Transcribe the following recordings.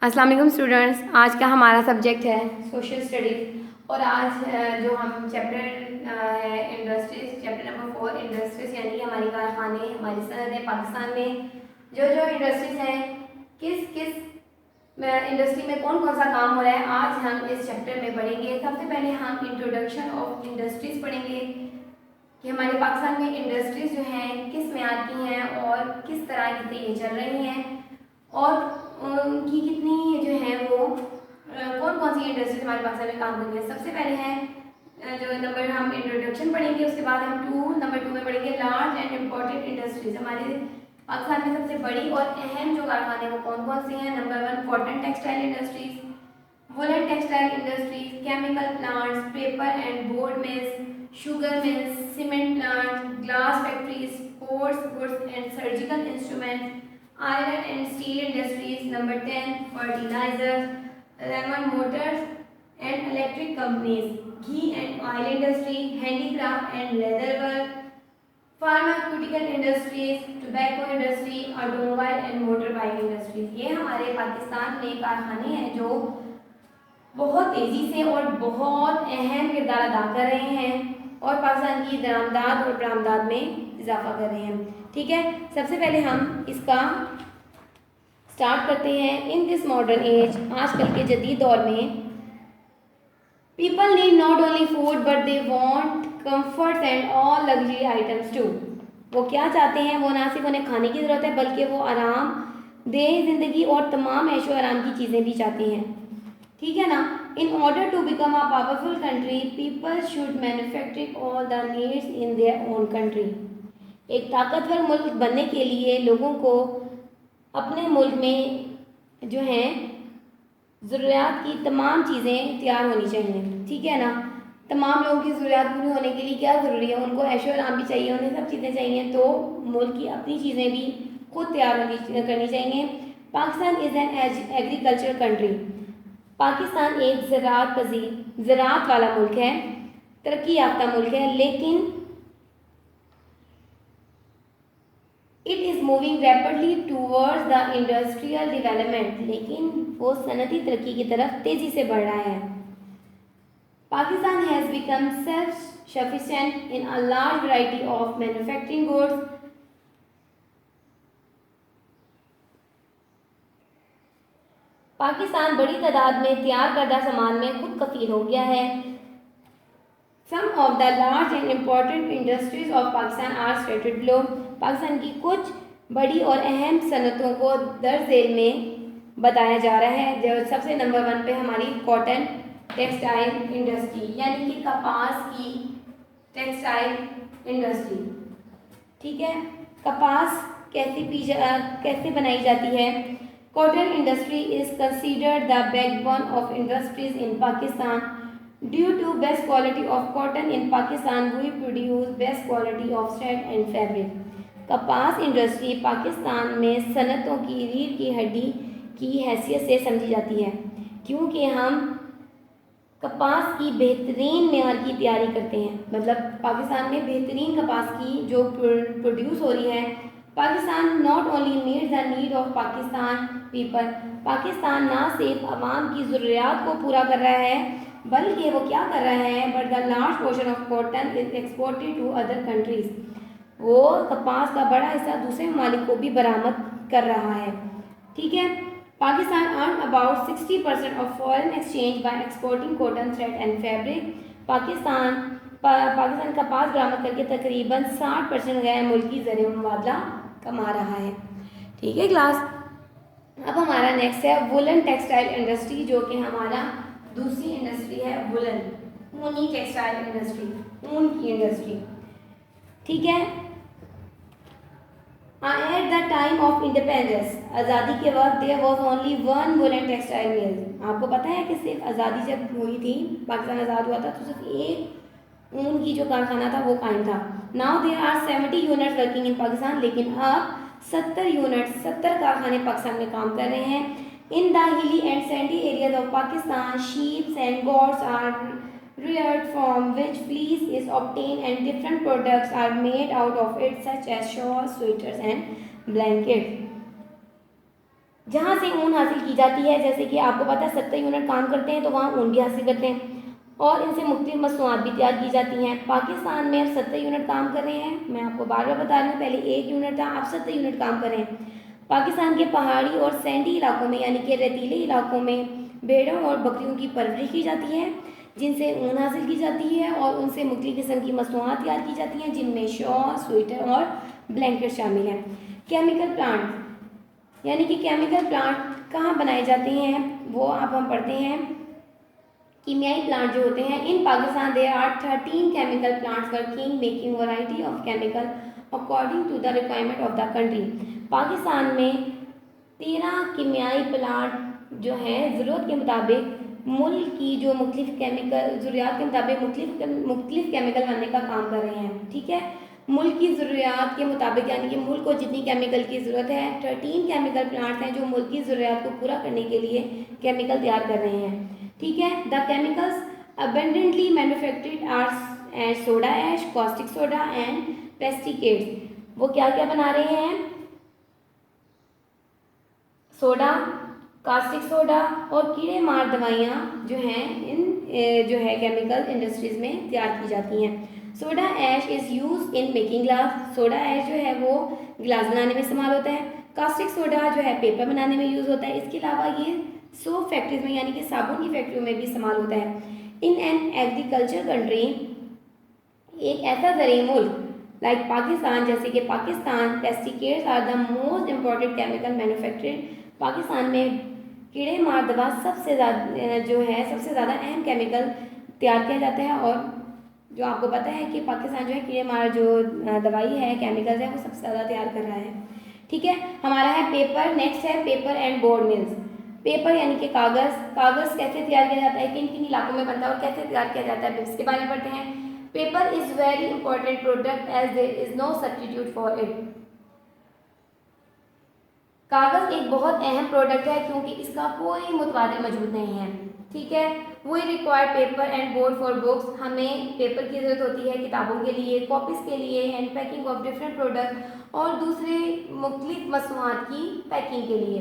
अस्सलाम वालेकुम स्टूडेंट्स। आज का हमारा सब्जेक्ट है सोशल स्टडीज़ और आज जो हम चैप्टर है इंडस्ट्रीज़, चैप्टर नंबर 4 इंडस्ट्रीज़, यानी कि हमारी कारखाने, हमारी सनतें पाकिस्तान में जो इंडस्ट्रीज़ हैं, किस किस इंडस्ट्री में कौन कौन सा काम हो रहा है, आज हम इस चैप्टर में पढ़ेंगे। सबसे पहले हम इंट्रोडक्शन ऑफ इंडस्ट्रीज़ पढ़ेंगे कि हमारे पाकिस्तान में इंडस्ट्रीज़ जो हैं किस मेयाद की हैं और किस तरह से ये चल रही हैं और उनकी कितनी जो है वो कौन कौन सी इंडस्ट्रीज हमारे पाकिस्तान में काम कर रही है। सबसे पहले है जो नंबर हम इंट्रोडक्शन पढ़ेंगे, उसके बाद हम नंबर 2 में पढ़ेंगे लार्ज एंड इम्पोर्टेंट इंडस्ट्रीज। हमारे पाकिस्तान में सबसे बड़ी और अहम जो कारखाने वो कौन कौन से हैं। Number 1 cotton textile industries, woollen textile industries, chemical plants, paper and board mills, sugar mills, cement plant, glass factories, sports goods and surgical instrument, iron and steel industries. Number 10 fertilizers, lemon motors and electric companies, ghee and oil industry, handicraft and leather work, pharmaceutical industries, tobacco industry, automobile and motorbike industries. ये हमारे पाकिस्तान में कारखाने हैं जो बहुत तेज़ी से और बहुत अहम किरदार अदा कर रहे हैं और पाकिस्तान की दरामदाद और बरामदाद में इजाफा कर रहे हैं। ठीक है, सबसे पहले हम इसका स्टार्ट करते हैं। इन दिस मॉडर्न एज, आजकल के जदीद दौर में, people need not only food but they want comforts and all luxury items too. वो क्या चाहते हैं, वो ना सिर्फ उन्हें खाने की ज़रूरत है बल्कि वो आराम दे ज़िंदगी और तमाम ऐशो आराम की चीज़ें भी चाहते हैं। ठीक है ना। In order to become a powerful country, people should manufacturing all the needs in their own country. एक ताकतवर मुल्क बनने के लिए लोगों को अपने मुल्क में जो हैं ज़रूरियात की तमाम चीज़ें तैयार होनी चाहिए। ठीक है ना। तमाम लोगों की ज़रूरियात पूरी होने के लिए क्या ज़रूरी है, उनको ऐशो आराम भी चाहिए, उन्हें सब चीज़ें चाहिए, तो मुल्क की अपनी चीज़ें भी खुद तैयार करनी चाहिए। Pakistan is an agriculture country. Pakistan एक ज़राअत वाला मुल्क है, तरक्की याफ्ता मुल्क है, लेकिन it is moving rapidly towards the industrial development. लेकिन वो सनती तरक्की की तरफ तेज़ी से बढ़ रहा है। Pakistan has become self sufficient in a large variety of manufacturing goods. Pakistan बड़ी तादाद में तैयार करदा सामान में खुद कफील हो गया है। Some of the large and important industries of Pakistan are stated below. Pakistan की कुछ बड़ी और अहम सनतों को दर्ज झेल में बताया जा रहा है। जो सबसे नंबर 1 पे हमारी कॉटन टेक्सटाइल इंडस्ट्री, यानी कि कपास की टेक्सटाइल इंडस्ट्री। ठीक है, कपास कैसे बनाई जाती है। Cotton industry is considered the backbone of industries in Pakistan. Due to best quality of cotton in Pakistan, we produce best quality of thread and fabric. कपास इंडस्ट्री पाकिस्तान में सनतों की रीढ़ की हड्डी की हैसियत से समझी जाती है, क्योंकि हम कपास की बेहतरीन मेयार की तैयारी करते हैं। मतलब पाकिस्तान में बेहतरीन कपास की जो प्रोड्यूस हो रही है। Pakistan not only meet the need of Pakistan people. Pakistan ना सिर्फ आवाम की ज़रूरियात को पूरा कर रहा है बल्कि वो क्या कर रहा है, but the large portion of cotton is exported to other countries. वो कपास का बड़ा हिस्सा दूसरे ममालिक को भी बरामद कर रहा है। ठीक है। Pakistan earn about 60% of foreign exchange bye exporting cotton thread and fabric. Pakistan कपास बरामद करके तकरीबन 60% गैर मुल्की ज़रिए मुबादला कमा रहा है। ठीक है क्लास। अब हमारा नेक्स्ट है वुलन टेक्सटाइल इंडस्ट्री, जो कि हमारा दूसरी इंडस्ट्री है वुलन, ऊनी टेक्सटाइल इंडस्ट्री, ऊन की इंडस्ट्री। ठीक है। At the time of independence, आज़ादी के वक्त, there was only one woollen textile mill. आपको पता है कि सिर्फ आज़ादी जब हुई थी, पाकिस्तान आज़ाद हुआ था, तो सिर्फ एक ऊन की जो कारखाना था वो कायम था। Now there are 70 units working in Pakistan. लेकिन अब 70 कारखाने पाकिस्तान में काम कर रहे हैं। In the hilly and sandy areas of Pakistan, sheep and goats are reared from which fleece is obtained and different products are made out of it such as shawls, sweaters and blankets. जहाँ से ऊन हासिल की जाती है, जैसे कि आपको पता है 70 यूनिट काम करते हैं तो वहाँ ऊन भी हासिल करते हैं और इनसे मुख्तलिफ मसनूआत भी तैयार की जाती हैं। पाकिस्तान में अब 70 यूनिट काम कर रहे हैं, मैं आपको बार बार बता रही हूँ, पहले 1 यूनिट था, अब 70 यूनिट काम कर रहे हैं। पाकिस्तान के पहाड़ी और सैंडी इलाकों में यानी कि रेतीले इलाकों में भेड़ों और बकरियों की परवरिश की जाती है, जिनसे ऊन हासिल की जाती है और उनसे मुख्तलिफ किस्म की मसनूआत तैयार की जाती हैं, जिनमें शॉल, स्वेटर और ब्लैंकेट शामिल हैं। केमिकल प्लांट यानी कि केमिकल प्लांट कहाँ बनाए जाते हैं वो अब हम पढ़ते हैं। कीमियाई प्लांट जो होते हैं, in Pakistan there are 13 chemical plants working making variety of chemical according to the requirement of the country. Pakistan में 13 कीमियाई प्लांट जो हैं ज़रूरत के मुताबिक मुल्क की जो मुख्तलिफ केमिकल ज़रूरियात के मुताबिक मुख्तलिफ केमिकल बनाने का काम कर रहे हैं। ठीक है, मुल्क की ज़रूरियात के मुताबिक यानी कि मुल्क को जितनी केमिकल की ज़रूरत है, 13 केमिकल प्लांट्स हैं जो मुल्क की ज़रूरियात को पूरा करने के लिए केमिकल तैयार कर रहे हैं। ठीक है, the chemicals abundantly manufactured are soda ash, caustic soda and pesticides. वो क्या क्या बना रहे हैं? सोडा, कास्टिक सोडा और कीड़े मार दवाइयाँ जो हैं इन जो है केमिकल इंडस्ट्रीज में तैयार की जाती हैं। Soda ash is use in making glass. Soda ash जो है वो गिलास बनाने में इस्तेमाल होता है। कास्टिक सोडा जो है पेपर बनाने में यूज़ होता है। इसके अलावा ये सोप फैक्ट्रीज में यानी कि साबुन की फैक्ट्रियों में भी इस्तेमाल होता है। इन एन एग्रीकल्चर कंट्री, एक ऐसा ज़रूरी मुल्क लाइक पाकिस्तान, जैसे कि Pakistan, pesticides are the most important chemical manufacturing. Pakistan में कीड़े मार दवा सबसे ज़्यादा जो है सबसे ज़्यादा अहम केमिकल तैयार किया जाता है। और जो आपको पता है कि पाकिस्तान जो है कीड़े मार जो दवाई है, केमिकल्स है, वो सबसे ज़्यादा तैयार कर रहा है। ठीक है, हमारा है पेपर। नेक्स्ट है paper and board mills. Paper यानी कि कागज़। कागज़ कैसे तैयार किया जाता है, किन किन इलाकों में बनता है और कैसे तैयार किया जाता है, इसके बारे में पढ़ते हैं। Paper is very important product as there is no substitute for it. कागज़ एक बहुत अहम प्रोडक्ट है क्योंकि इसका कोई मुतबादिल मौजूद नहीं है। ठीक है, we require paper and board for books. हमें पेपर की ज़रूरत होती है किताबों के लिए, कॉपीज़ के लिए, and packing of different product और दूसरे मुख्तलिफ मसनूआत की पैकिंग के लिए।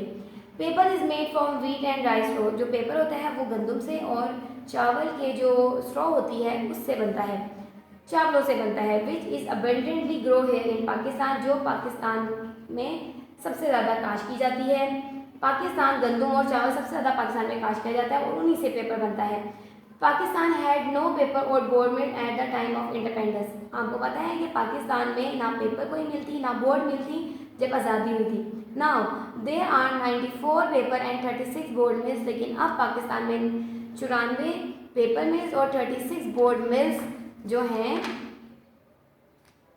Paper is made from wheat and rice straw. जो पेपर होता है वो गंदम से और चावल के जो स्ट्रॉ होती है उससे बनता है, चावलों से बनता है। Which is abundantly grow here in Pakistan, जो पाकिस्तान में सबसे ज़्यादा काश की जाती है। पाकिस्तान गंदम और चावल सबसे ज़्यादा पाकिस्तान में काश किया जाता है और उन्हीं से पेपर बनता है। पाकिस्तान हैड नो पेपर और board mill eight the time of independence. आपको पता है कि पाकिस्तान में ना पेपर कोई मिलती ना बोर्ड मिलती जब आज़ादी हुई थी। Now there are 94 paper and 36 board mills. लेकिन अब पाकिस्तान में 94 पेपर मिल्स और 36 बोर्ड मिल्स जो हैं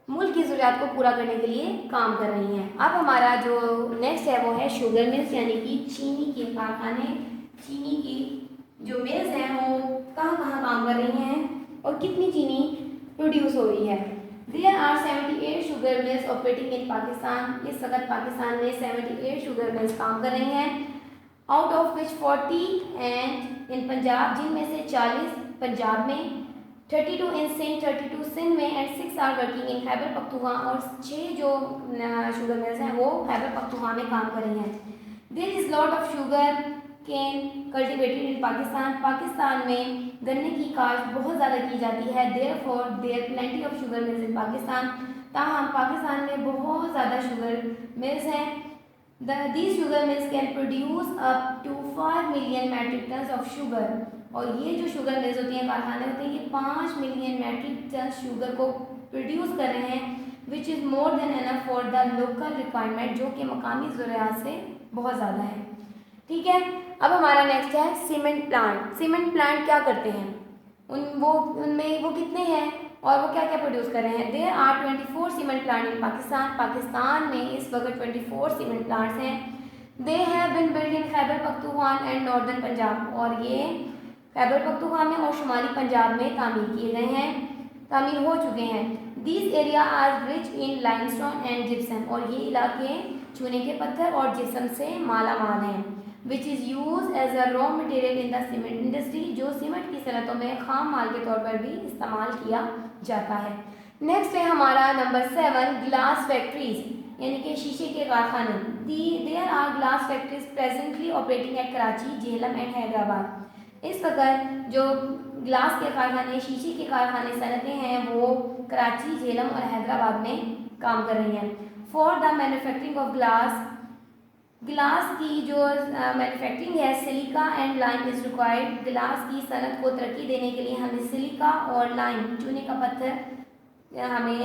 मुल्क की ज़रूरत को पूरा करने के लिए काम कर रही हैं। अब हमारा जो नेक्स्ट है वो है शुगर मिल्स यानी कि चीनी के कारखाने। चीनी की जो मिल्स हैं वो कहाँ कहाँ काम कर रही हैं और कितनी चीनी प्रोड्यूस हो रही है। There are 78 sugar mills operating in Pakistan. इस वक्त पाकिस्तान में 78 शुगर मिल्स काम कर रही हैं, out of which 40 and in Punjab, जिनमें से 40 पंजाब में, 32 इन सिंध, 32 सिंध में, and 6 are working in Khyber Pakhtunkhwa. और 6 जो शुगर मिल्स हैं वो खैबर पख्तूनख्वा में काम कर रही हैं। There is lot of sugar cane cultivated in Pakistan. Pakistan में गन्ने की काश्त बहुत ज़्यादा की जाती है। Therefore there plenty of sugar mills in Pakistan. ताहम पाकिस्तान में बहुत ज़्यादा शुगर मिल्स हैं। These sugar mills can produce up to 5 million metric tons of sugar। और ये जो शुगर मिल्स होती हैं, कारखाने होते हैं, ये 5 मिलियन मेट्रिक टन शुगर को प्रोड्यूस कर रहे हैं, which is more than enough for the local requirement, जो कि मकामी ज़रूरियात से बहुत ज़्यादा है। ठीक है, अब हमारा नेक्स्ट है सीमेंट प्लांट। सीमेंट प्लांट क्या करते हैं, उनमें वो कितने हैं और वो क्या क्या प्रोड्यूस कर रहे हैं। There are 24 cement plant in Pakistan. Pakistan में इस वक्त 24 सीमेंट प्लांट्स हैं। They have been build in Khyber Pakhtunkhwa and northern Punjab. और ये खैबर पख्तूनख्वा में और शुमाली पंजाब में तामीर किए गए हैं, तामीर हो चुके हैं। These area are rich in limestone and gypsum. और ये इलाके चूने के पत्थर और जिप्सम से माला माल हैं, which is use as a raw material in the cement industry, जो सीमेंट की सनतों में खाम माल के तौर पर भी इस्तेमाल किया जाता है। नेक्स्ट है हमारा नंबर 7 ग्लास फैक्ट्रीज यानी कि शीशे के कारखाने। There are glass factories presently operating at Karachi, Jhelum and Hyderabad. इस वक्त जो ग्लास के कारखाने, शीशे के कारखाने, सनतें हैं वो कराची, झेलम और हैदराबाद में काम कर रही हैं। For the manufacturing of glass, glass की जो मैन्युफैक्चरिंग है, silica and lime is required. Glass की सनत को तरक्की देने के लिए हमें सिलिका और लाइम, चूने का पत्थर हमें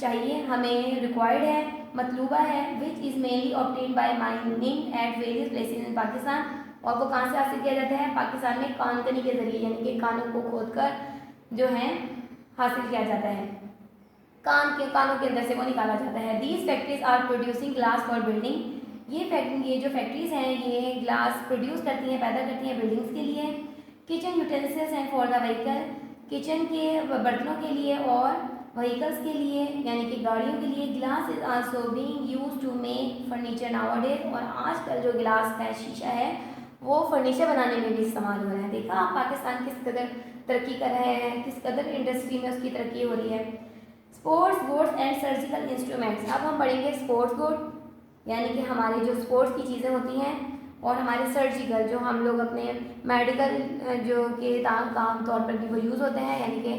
चाहिए, हमें रिक्वायर्ड है, मतलूबा है, which is mainly obtain bye mining at various places in Pakistan. और वो कहाँ से हासिल किया जाता है? पाकिस्तान में कानकनी के जरिए, यानी कि कानों को खोदकर जो है हासिल किया जाता है, कानों के अंदर से वो निकाला जाता है। These factories are producing glass for building. ये जो फैक्ट्रीज हैं ये ग्लास प्रोड्यूस करती हैं, पैदा करती हैं बिल्डिंग्स के लिए। Kitchen utensils and for the vehicle, kitchen के बर्तनों के लिए और व्हीकल्स के लिए, यानी कि गाड़ियों के लिए। Glass is also being used to make furniture nowadays. और आजकल जो ग्लास का शीशा है वो फर्नीचर बनाने में भी इस्तेमाल हो रहा है। देखा आप पाकिस्तान किस कदर तरक्की कर रहे हैं, किस कदर इंडस्ट्री में उसकी तरक्की हो रही है। Sports goods and surgical instruments. अब हम पढ़ेंगे स्पोर्ट्स गुड, यानी कि हमारी जो स्पोर्ट्स की चीज़ें होती हैं, और हमारे सर्जिकल जो हम लोग अपने मेडिकल जो के काम तौर पर भी वो यूज़ होते हैं, यानी कि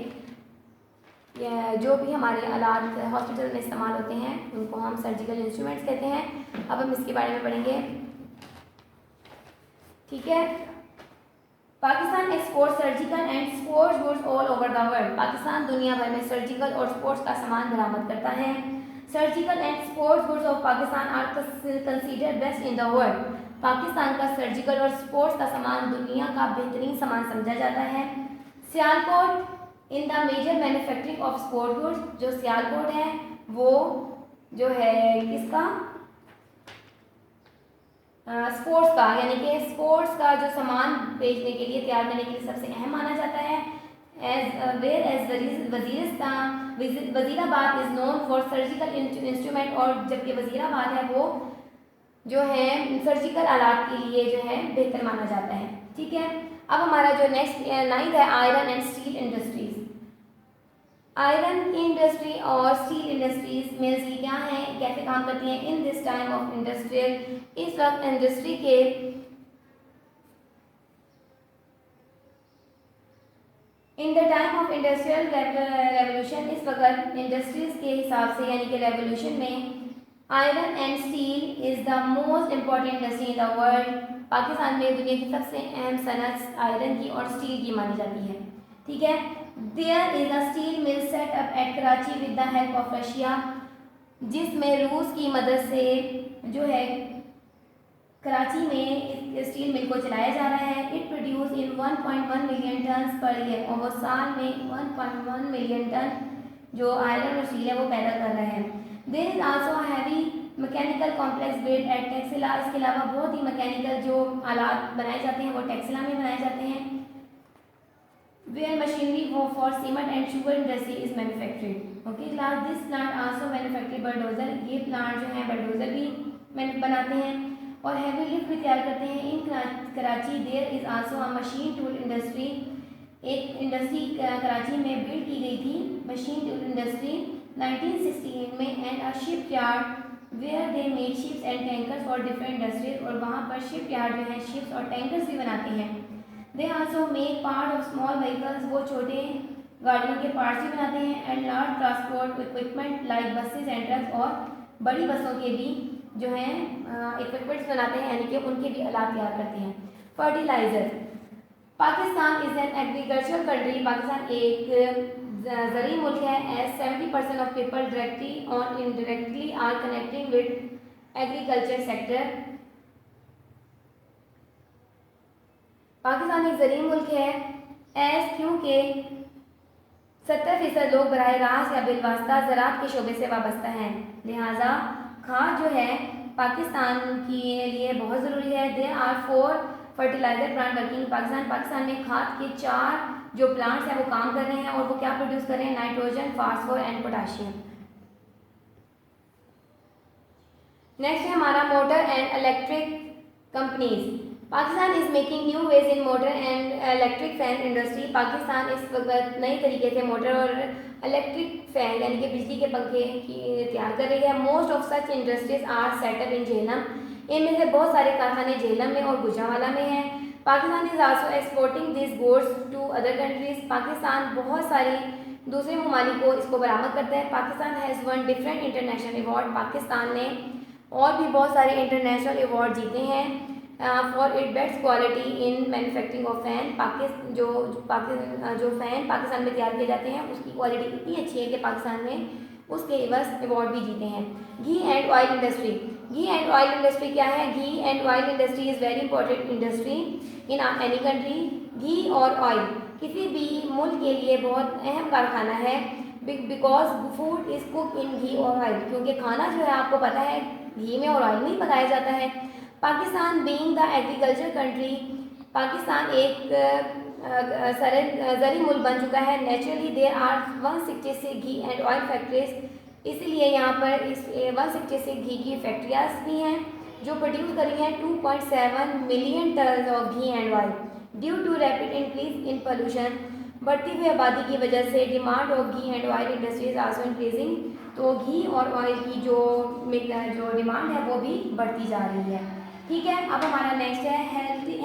जो भी हमारे आलात हॉस्पिटल में इस्तेमाल होते हैं उनको हम सर्जिकल इंस्ट्रूमेंट्स कहते हैं। अब हम इसके बारे में पढ़ेंगे, ठीक है। Pakistan export surgical and sports goods all over the world. Pakistan दुनिया भर में सर्जिकल और स्पोर्ट्स का सामान बरामद करता है। Surgical and sports goods of Pakistan are considered best in the world. Pakistan का सर्जिकल और स्पोर्ट्स का सामान दुनिया का बेहतरीन सामान समझा जाता है। Sialkot in the major manufacturing of sport goods. जो सियालकोट है वो जो है किसका? स्पोर्ट्स का, यानी कि स्पोर्ट्स का जो सामान बेचने के लिए, तैयार करने के लिए सबसे अहम माना जाता है। Wazirabad is known for surgical instrument. और जबकि वजीराबाद है वो जो है सर्जिकल आलात के लिए जो है बेहतर माना जाता है, ठीक है। अब हमारा जो नेक्स्ट 9th है iron and steel industries. Iron की इंडस्ट्री और स्टील इंडस्ट्रीज मिल्स की क्या है, कैसे काम करती हैं? In this time of industrial, इस वक्त इंडस्ट्री के in the time of industrial revolution, इस वक्त इंडस्ट्रीज के हिसाब से यानी कि रेवोल्यूशन में iron and steel is the most important industry in the world. Pakistan में दुनिया की सबसे अहम सनत आयरन की और स्टील की मानी जाती है, ठीक है। There is a steel mill set up at Karachi with the help of Russia, जिसमें रूस की मदद से जो है कराची में इस स्टील मिल को चलाया जा रहा है। It produce in 1.1 million ton per year. और वो साल में 1.1 मिलियन टन जो आयरन और स्टील है वो पैदा कर रहे हैं। There is also heavy mechanical complex build at Taxila. इसके अलावा बहुत ही मैकेनिकल जो आलात बनाए जाते हैं वो टेक्सिला में बनाए जाते हैं। Where machinery for cement and sugar industry is manufactured. Okay class, this plant also manufacture bulldozer. ये प्लांट जो है बलडोजर भी बनाते हैं और हैवी लिफ्ट भी तैयार करते हैं। In Karachi there is also a machine tool industry. एक इंडस्ट्री कराची में बिल्ड की गई थी, मशीन टूल इंडस्ट्री 1968 में। And a shipyard where they made ships and tankers for different industries. और वहाँ पर शिप यार्ड जो है शिप्स और टैंकर्स भी बनाते हैं। They also make part of small vehicles. वो छोटे गाड़ियों के पार्ट्स भी बनाते हैं। And large transport equipment like buses and trucks. और बड़ी बसों के भी जो हैं इक्विपमेंट्स बनाते हैं, यानी कि उनके भी आलात तैयार करते हैं। Fertiliser, Pakistan is an agricultural country. Pakistan एक ज़रूरी मुल्क है। एज 70% ऑफ पीपल डायरेक्टली और indirectly are connecting with agriculture sector. Pakistan एक ज़रूरी मुल्क है एज क्योंकि 70% लोग बराह रास्त या बिलवास्ता ज़राअत के शोबे से वाबस्ता हैं। लिहाजा खाद जो है पाकिस्तान के लिए बहुत ज़रूरी है। There are 4 fertiliser plant working Pakistan में खाद के 4 जो प्लांट्स हैं वो काम कर रहे हैं। और वो क्या प्रोड्यूस कर रहे हैं? Nitrogen, phosphor and potassium. Next है हमारा motor and electric companies. Pakistan is making new ways in motor and electric fan industry. Pakistan इस वक्त नई तरीके से मोटर और इलेक्ट्रिक फैन यानी कि बिजली के पंखे की तैयार कर रही है। Most of such industries are set up in Jhelum. इनमें से बहुत सारे कारखाने झेलम में और गुजरांवाला में हैं। Pakistan is also exporting this goods to other countries. Pakistan बहुत सारी दूसरे ममालिक को इसको बरामद करता है। Pakistan has one different international award. Pakistan ने और भी बहुत सारे इंटरनेशनल अवार्ड जीते हैं for it best quality in manufacturing of fan. जो फैन पाकिस्तान में तैयार किए जाते हैं उसकी क्वालिटी इतनी अच्छी है कि पाकिस्तान ने उसके एवज अवार्ड भी जीते हैं। Ghee and oil industry. Ghee and oil industry क्या है? Ghee and oil industry is very important industry in any country. घी और ऑयल किसी भी मुल्क के लिए बहुत अहम कारखाना है because food is cook in घी और ऑयल, क्योंकि खाना जो है आपको पता है घी में और ऑयल में ही पकाया जाता है। Pakistan being the agriculture country, Pakistan एक ज़री मुल्क बन चुका है। Naturally there are 166 ghee and oil factories, इसीलिए यहाँ पर इस 166 घी की फैक्ट्रियाज भी हैं जो प्रोड्यूस करी हैं 2.7 million ton of ghee and oil. Due to rapid increase in pollution, बढ़ती हुई आबादी की वजह से demand of ghee and oil industries also increasing. तो घी और ऑयल की जो डिमांड है वो भी बढ़ती जा रही है। ठीक है, अब हमारा नेक्स्ट है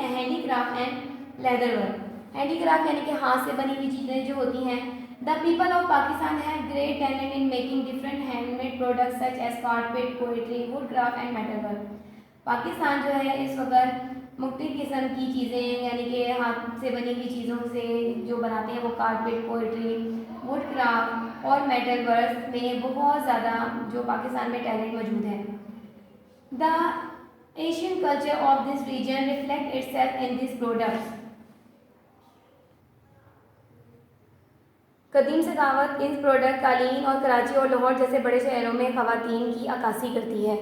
handicraft and leather work. Handicraft यानी कि हाथ से बनी हुई चीज़ें जो होती हैं। The people of Pakistan have great talent in making different handmade products such as carpet, poetry, wood craft and metal work. Pakistan जो है इस वक्त मुख्तलिफ किस्म की चीज़ें यानी कि हाथ से बनी हुई चीज़ों से जो बनाते हैं वो कारपेट, पोएट्री, वुड क्राफ्ट और मेटल वर्क में बहुत ज़्यादा जो पाकिस्तान में टैलेंट मौजूद है। The Asian culture of this region reflect itself in this products. कदीम से कहावत इन प्रोडक्ट कालीन और कराची और लाहौर जैसे बड़े शहरों में ख़वातीन की अक्कासी करती है।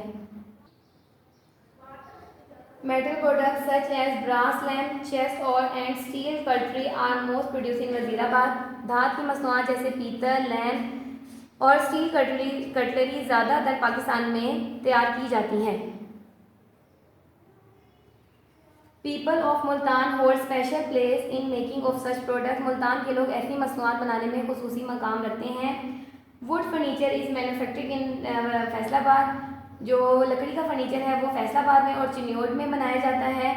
Metal products such as brass lamp, chest और and steel cutlery are most produce in Wazirabad. धात की मसनूआत जैसे पीतल, लैम्प और स्टील कटलरी ज़्यादातर पाकिस्तान में तैयार की जाती हैं। People of Multan hold special place in making of such product. Multan के लोग ऐसी मसनूआत बनाने में खुसूसी मकाम रखते हैं। Would furniture is manufactured in Faisalabad. जो लकड़ी का फर्नीचर है वो फैसलाबाद में और चिन्योट में बनाया जाता है।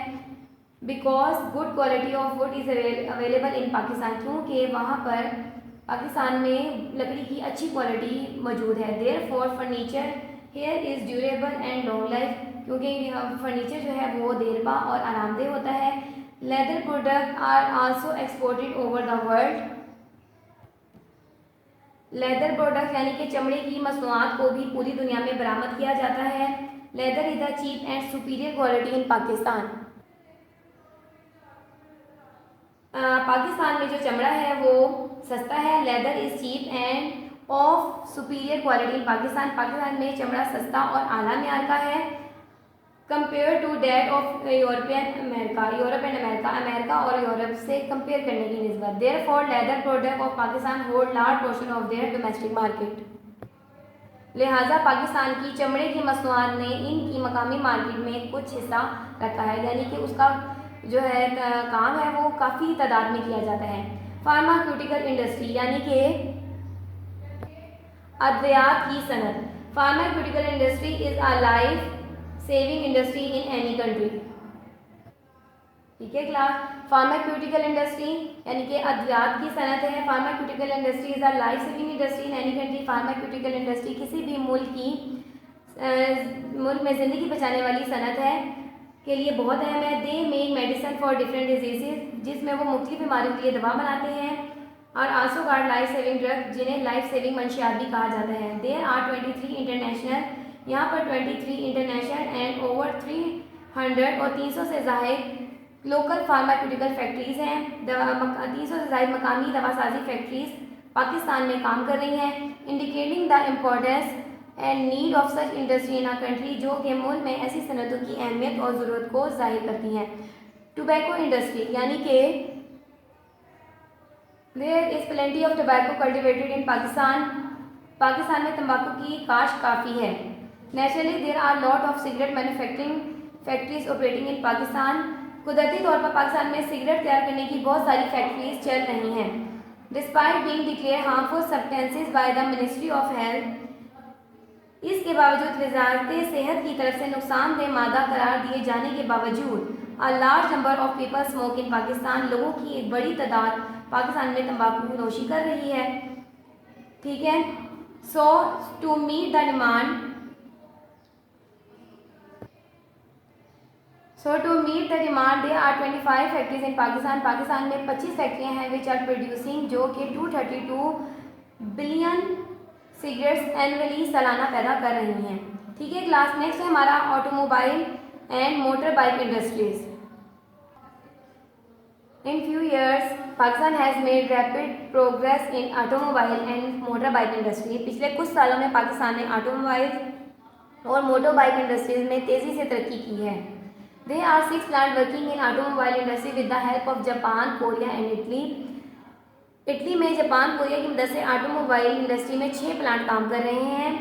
Because good quality of would is available in Pakistan, क्योंकि वहाँ पर पाकिस्तान में लकड़ी की अच्छी क्वालिटी मौजूद है। There for furniture here is durable and long life, क्योंकि फर्नीचर जो है वो देरपा और आरामदेह होता है। Leather product are also exported over the world. Leather product यानी कि चमड़े की मसनूआत को भी पूरी दुनिया में बरामद किया जाता है। Leather is the cheap and superior quality in Pakistan. Pakistan में जो चमड़ा है वो सस्ता है। Leather is cheap and of superior quality in Pakistan. Pakistan में चमड़ा सस्ता और आला म्यार का है compare to that of European America. Europe and America, America और यूरोप से कंपेयर करने की निस्बत। Therefore leather product of Pakistan hold large portion of their domestic market. लिहाजा पाकिस्तान की चमड़े की मसनूआत ने इनकी मकामी मार्केट में कुछ हिस्सा रखा है, यानी कि उसका जो है काम है वो काफ़ी तादाद में किया जाता है। फार्मास्यूटिकल इंडस्ट्री यानी कि अद्वियात की सनत। Pharmaceutical industry is a life saving industry in any country. ठीक है क्लास, फार्मास्यूटिकल इंडस्ट्री यानी कि अद्वियात की सनत है। Pharmaceutical industry is a life saving industry in any country. Pharmaceutical industry किसी भी मुल्क में ज़िंदगी बचाने वाली सनत है के लिए बहुत अहम है। They make medicine for different disease, जिसमें वो मुख्तलिफ बीमारियों के लिए दवा बनाते हैं। और also guard life saving drug, जिन्हें लाइफ सेविंग मंशियात भी कहा जाता है। देयर आर 23 इंटरनेशनल, यहाँ पर 23 इंटरनेशनल एंड ओवर 300 और 300 से ज़ायद लोकल फार्मास्यूटिकल फैक्ट्रीज़ हैं। 300 से ज़ायद मकामी दवासाजी फैक्ट्रीज़ पाकिस्तान में काम कर रही हैं, indicating the importance and need of such industry in a country, जो कि मुल्क में ऐसी सनतों की अहमियत और ज़रूरत को ज़ाहिर करती हैं। टोबैको इंडस्ट्री यानी कि there is plenty of tobacco cultivated in Pakistan. Pakistan में तंबाकू की काश्त काफ़ी है। Naturally there are lot of cigarette manufacturing factories operating in Pakistan. कुदरती तौर पर पाकिस्तान में सिगरेट तैयार करने की बहुत सारी फैक्ट्रीज चल रही हैं। Despite being declare harmful substances by the ministry of health, इसके बावजूद वजारत सेहत की तरफ से नुकसानदेह मादा करार दिए जाने के बावजूद a large number of people smoke इन पाकिस्तान, लोगों की एक बड़ी तादाद पाकिस्तान में तंबाकू नोशी कर रही है। ठीक है, so to meet the demand there are 25 factories in Pakistan. Pakistan में 25 फैक्ट्रियाँ हैं विच आर प्रोड्यूसिंग, जो कि 232 बिलियन सिगरेट्स एनुअली सालाना पैदा कर रही हैं। ठीक है क्लास, नेक्स्ट है हमारा automobile and motor bike industries. In few years Pakistan has made rapid progress in automobile and motor bike industry. पिछले कुछ सालों में पाकिस्तान ने ऑटोमोबाइल और मोटर बाइक इंडस्ट्रीज में तेज़ी से तरक्की की है। There are 6 plants working in automobile industry with the help of Japan, Korea and Italy. Italy में जापान, कोरिया की मदद से ऑटोमोबाइल इंडस्ट्री में 6 प्लांट काम कर रहे हैं।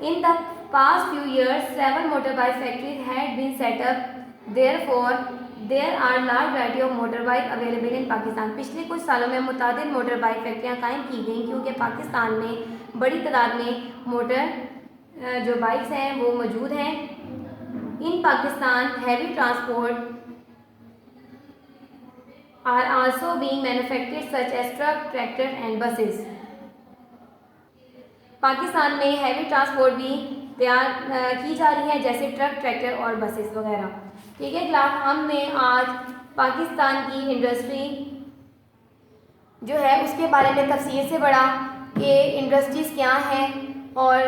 In the past few years 7 motorbike factories had been set up, therefore there are large variety of motorbike available in Pakistan. पिछले कुछ सालों में मुतादिद मोटरबाइक फैक्ट्रियाँ कायम की गई क्योंकि पाकिस्तान में बड़ी तादाद में मोटर जो बाइक्स हैं वो मौजूद हैं। In Pakistan heavy transport are also being manufactured such as truck, tractor and buses. Pakistan में हैवी ट्रांसपोर्ट भी तैयार की जा रही है, जैसे ट्रक, ट्रैक्टर और बसेस वगैरह। ठीक है क्लास, हमने आज पाकिस्तान की इंडस्ट्री जो है उसके बारे में तफसील से पढ़ा कि इंडस्ट्रीज़ क्या हैं और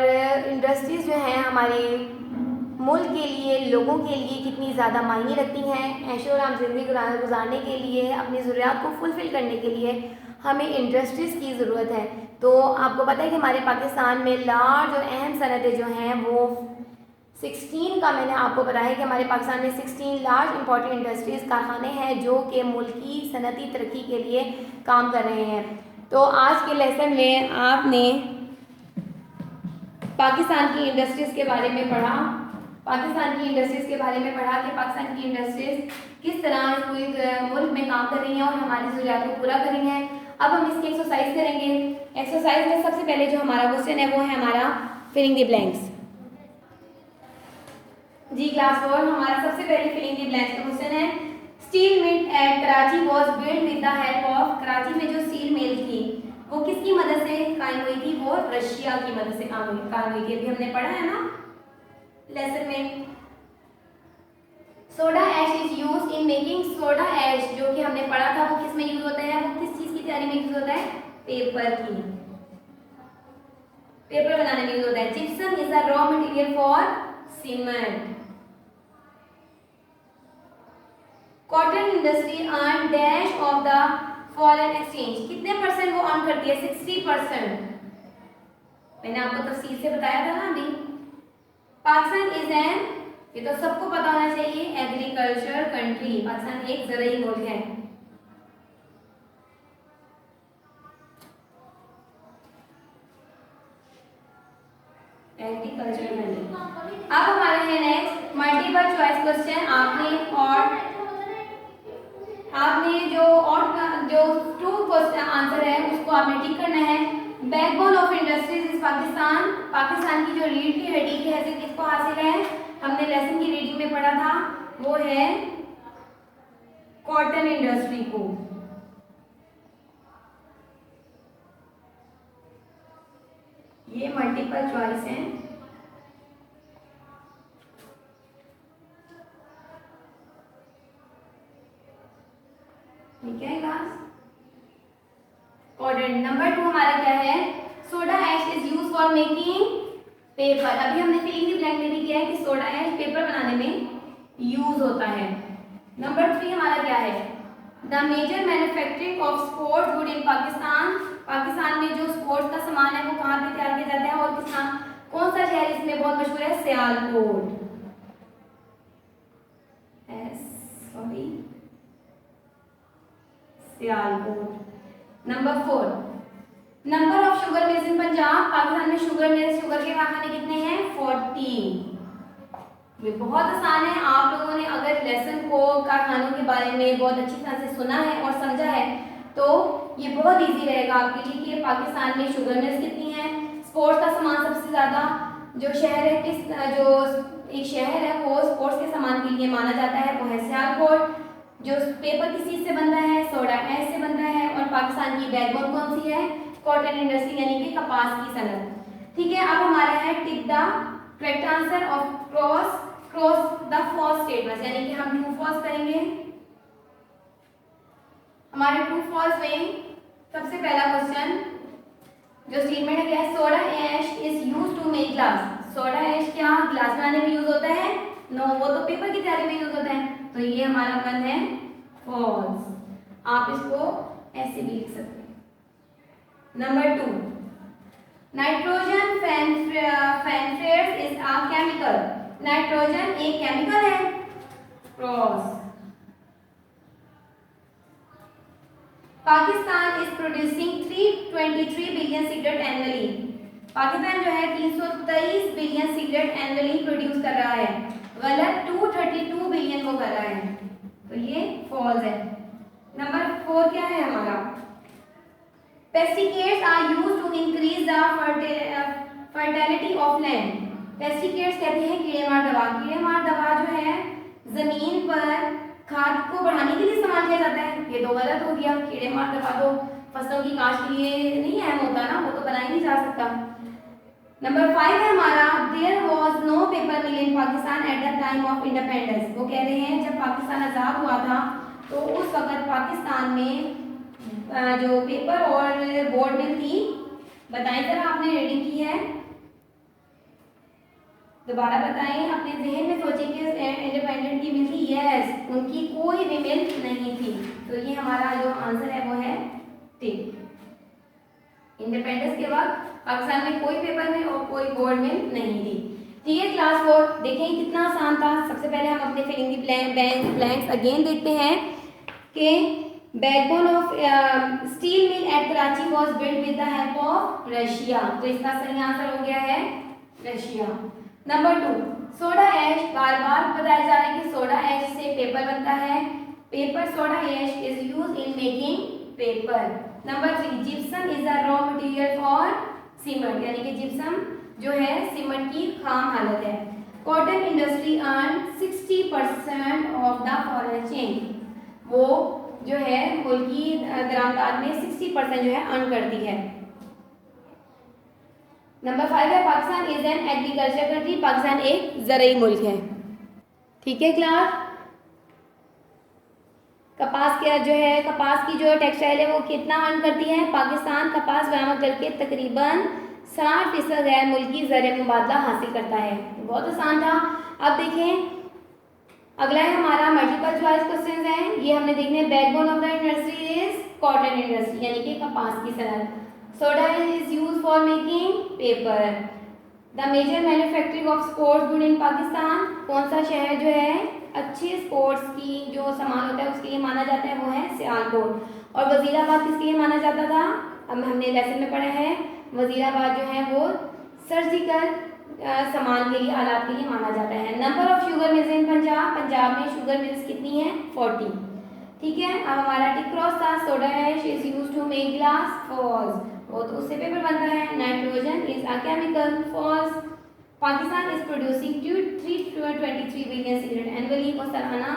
इंडस्ट्रीज़ जो हैं हमारे मुल्क के लिए, लोगों के लिए कितनी ज़्यादा मायने रखती हैं। ऐशो आराम ज़िंदगी गुजारने के लिए, अपनी ज़रूरियात को फुलफ़िल करने के लिए हमें इंडस्ट्रीज़ की ज़रूरत है। तो आपको पता है कि हमारे पाकिस्तान में लार्ज और अहम सनतें जो हैं वो 16 का मैंने आपको बताया है कि हमारे पाकिस्तान में 16 लार्ज इंपॉर्टेंट इंडस्ट्रीज़ कारखाने हैं जो कि मुल्की सनती तरक्की के लिए काम कर रहे हैं। तो आज के लेसन में आपने पाकिस्तान की इंडस्ट्रीज़ के बारे में पढ़ा, पाकिस्तान की इंडस्ट्रीज़ के बारे में पढ़ा कि पाकिस्तान की इंडस्ट्रीज़ किस तरह पूरी मुल्क में काम कर रही हैं और हमारी ज़रूरियात को पूरा कर रही हैं। अब हम इसकी एक्सरसाइज करेंगे। एक्सरसाइज में सबसे पहले जो हमारा क्वेश्चन है वो है हमारा फिलिंग द ब्लैंक्स। जी क्लास 4, हमारा सबसे पहले फिलिंग द ब्लैंक्स का क्वेश्चन है। Steel mill at Karachi was build with the help of, Karachi में जो स्टील मिल थी वो किसकी मदद से कायम हुई थी? वो रशिया की मदद से कायम हुई थी। अभी हमने पढ़ा है ना लेसन में। Soda ash is use in making, soda ash जो कि हमने पढ़ा था वो किस में यूज होता है? वो किस चीज की तैयारी में यूज होता है? पेपर की, पेपर बनाने में यूज होता है। Gypsum is a raw material for cement. Cotton industry earn dash of the foreign exchange, कितने परसेंट वो अर्न करती है? 60%। मैंने आपको तफसील से बताया था ना अभी। पाकिस्तान इज एन, ये तो सबको पता होना चाहिए, एग्रीकल्चर कंट्री। पाकिस्तान एक ज़राई मुल्क है। Agriculture country. अब हमारे हैं नेक्स्ट मल्टीपल चॉइस क्वेश्चन। आपने जो ट्रू क्वेश्चन आंसर है उसको आपने टिक करना है। Backbone of industries is Pakistan, Pakistan की जो रीढ़ की हड्डी की हैसियत किसको हासिल है? हमने लेसन की रीडिंग में पढ़ा था, वो है कॉटन इंडस्ट्री को। ये मल्टीपल चॉइस है। ठीक है क्लास, कॉटन। नंबर 2 हमारा क्या है? Soda ash is use for making paper. अभी हमने फिलिंग द ब्लैंक में भी किया है कि सोडा ऐश पेपर बनाने में यूज होता है। नंबर 3 हमारा क्या है? The major manufacturing of sports good in Pakistan, Pakistan में जो स्पोर्ट्स का सामान है वो कहाँ पे तैयार किया जाता है और कौन सा शहर इसमें बहुत मशहूर है? Sialkot. Sialkot. Number 4, number of sugar mills in Punjab, Pakistan में शुगर मिल्स, शुगर के कारखाने कितने हैं? 40। ये बहुत आसान है। आप लोगों ने अगर लेसन को कारखानों के बारे में बहुत अच्छी तरह से सुना है और समझा है, तो ये बहुत इजी रहेगा आपके लिए कि पाकिस्तान में शुगर मिल्स कितनी हैं, स्पोर्ट्स का सामान सबसे ज़्यादा जो शहर है, जो एक शहर है वो स्पोर्ट्स के सामान के लिए माना जाता है वो है सियालकोट। जो पेपर किस चीज़ से बनता है, सोडा ऐश से बनता है। और पाकिस्तान की बैकबोन कौन सी है, कॉटन इंडस्ट्री यानी कि कपास की सनत। ठीक है, अब हमारा है tick the correct answer of cross the false statements, यानी कि हम ट्रू फॉल्स करेंगे। हमारे ट्रू फॉल्स में सबसे पहला क्वेश्चन जो स्टेटमेंट है क्या है, soda ash is used to make glass. Soda ash क्या ग्लास बनाने में यूज होता है? नो, वो तो पेपर की तैयारी में यूज होता है। तो ये हमारा वन है फॉल्स। आप इसको ऐसे भी लिख सकते हैं। नंबर 2, नाइट्रोजन फैनफ्रेट्स इज अ केमिकल। नाइट्रोजन एक केमिकल है। Cross. Pakistan is producing 323 billion cigarette annually. Pakistan जो है 323 बिलियन सिगरेट एनुअली प्रोड्यूस कर रहा है। गलत, 232 बिलियन वो कर रहा है, तो ये फॉल्स है। नंबर 4 क्या है हमारा, pesticides are used to increase the fertility of land. Pesticides कहते हैं कीड़े मार दवा। कीड़े मार दवा जो है जमीन पर खाद को बढ़ाने के लिए इस्तेमाल किया जाता है, ये तो गलत हो गया। कीड़े मार दवा तो फसलों की काश्त के लिए नहीं अहम होता ना, वो तो बनाया नहीं जा सकता। नंबर 5 है हमारा, there was no paper mill in Pakistan at the time of independence. वो कह रहे हैं जब पाकिस्तान आज़ाद हुआ था तो उस वक्त पाकिस्तान में जो पेपर और बोर्ड मिल थी, बताएं जरा, आपने रीडिंग की है, दोबारा बताएं, अपने जहन में सोचें कि इंडिपेंडेंट की मिल थी। यस, उनकी कोई भी मिल नहीं थी। तो ये हमारा जो आंसर है वो है टिक। इंडिपेंडेंस के वक्त पाकिस्तान में कोई पेपर मिल और कोई बोर्ड मिल नहीं थी। ठीक है, क्लास 4 देखें कितना आसान था। सबसे पहले हम अपने फिलिंग दी ब्लैंक्स अगेन देखते हैं कि backbone of steel mill at Karachi was built with the help of Russia. तो इसका सही आंसर हो गया है रशिया। नंबर 2, सोडा ऐश, बार बार बताया जा रहा है कि सोडा ऐश से पेपर बनता है। Paper soda ash is used in making paper. Number 3, gypsum is a raw material for cement, यानी कि जिप्सम जो है सीमेंट की खाम हालत है। Cotton industry earn 60% of the foreign exchange. वो जो है मुल्की दरामदाद में 60% जो है अर्न करती है। नंबर 5 है, Pakistan is an agriculture country. Pakistan एक ज़रई मुल्क है। ठीक है क्लास, कपास का जो है, कपास की जो टेक्सटाइल है वो कितना अर्न करती है? पाकिस्तान कपास बरामद करके तकरीबन 60% गैर मुल्की ज़र मुबादला हासिल करता है। बहुत आसान था। अब देखें, अगला है हमारा मल्टीपल चॉइस क्वेश्चंस हैं। ये हमने देखने, backbone of the industry is cotton industry, यानी कि कपास की सनत। Soda is use for making paper. The major manufacturing of sports good in Pakistan. कौन सा शहर जो है अच्छे स्पोर्ट्स की जो सामान होता है उसके लिए माना जाता है, वो है सियालकोट। और वजीराबाद किसके लिए माना जाता था? अब हमने लेसन में पढ़ा है, वजीराबाद जो है वो सर्जिकल सामान के लिए, आलात के लिए माना जाता है। Number of sugar mills in Punjab. Punjab में शुगर मिल्स कितनी है? 40। ठीक है, अब हमारा टिक क्रॉस था, soda ash is used to make glass. False, वो तो उससे पेपर बनता है। Nitrogen is a chemical. False. Pakistan is producing 323 billion cigarette annually. वो सालाना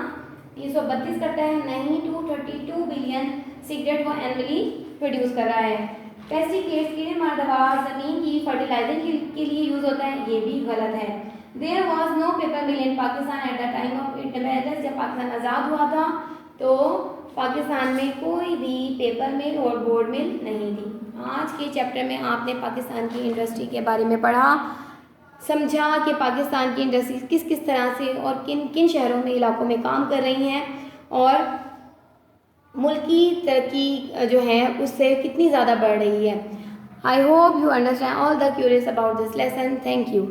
332 करता है, नहीं 232 बिलियन सिगरेट वो एनुअली प्रोड्यूस कर रहा है। पेस्टिसाइड्स कीड़े मार दवा जमीन की फर्टिलाइजर के लिए यूज होता है, ये भी गलत है। There was no paper mill in Pakistan at the time of independence. जब पाकिस्तान आज़ाद हुआ था तो पाकिस्तान में कोई भी पेपर मिल और बोर्ड मिल नहीं थी। आज के चैप्टर में आपने पाकिस्तान की इंडस्ट्री के बारे में पढ़ा, समझा कि पाकिस्तान की इंडस्ट्री किस किस तरह से और किन किन शहरों में, इलाकों में काम कर रही हैं और मुल्क की तरक्की जो है उससे कितनी ज़्यादा बढ़ रही है। I hope you understand all the curious about this lesson. Thank you.